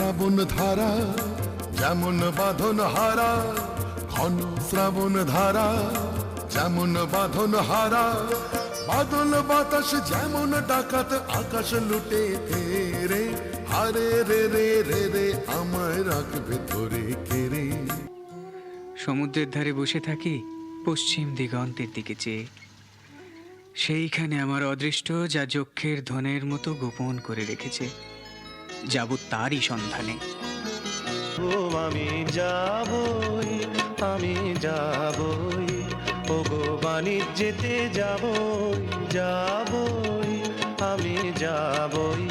শ্রাবণ ধারা যেমন বাঁধন হারা, ঘন শ্রাবণ ধারা যেমন বাঁধন হারা, বাদল বাতাস যেমন ডাকাত আকাশ লুটে ফেরে, হারে রে রে রে রে আমায় রাখবে ধরে কেড়ে। সমুদ্রের ধারে বসে থাকি পশ্চিম দিগন্তের দিকে চেয়ে, সেইখানে আমার অদৃষ্ট যা যক্ষের ধনের মতো গোপন করে রেখেছে, যাব তারই সন্ধানে। ও আমি যাবই, আমি যাবই, ও গো বাণিজ্যেতে যাবই, যাবই, আমি যাবই।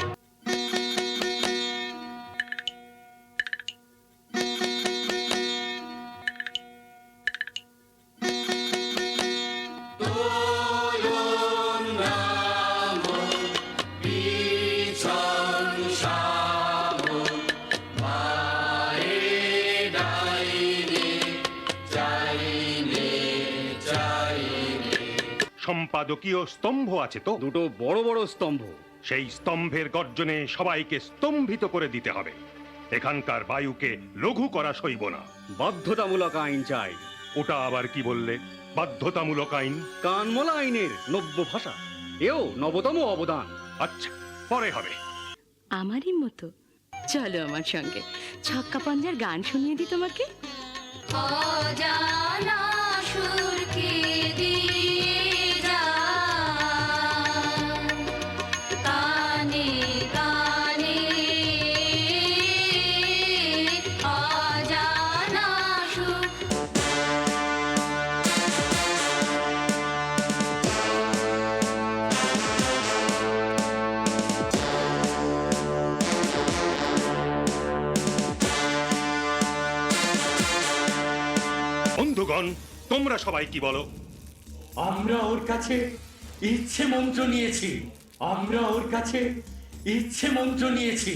সম্পাদকীয় স্তম্ভ আছে তো? দুটো বড় বড় স্তম্ভ। সেই স্তম্ভের গর্জনে সবাইকে স্তম্ভিত করে দিতে হবে। এখানকার বায়ুকে লঘু করা সইব না। বাধ্যতামূলক আইন চাই। ওটা আবার কি বললে? বাধ্যতামূলক আইন? কানমলা আইনের নব্য ভাষা, এও নবতম অবদান। আচ্ছা, পরে হবে। আমারই মতো চলো আমার সঙ্গে, ছক্কা পঞ্জার গান শুনিয়ে দিই তোমাকে। অজানা সুরকে দিয়ে যায়, কানে কানে অজানা সুর। বন্ধুগণ, তোমরা সবাই কি বলো? আমরা ওর কাছে ইচ্ছে মন্ত্র নিয়েছি, আমরা ওর কাছে ইচ্ছে মন্ত্র নিয়েছি।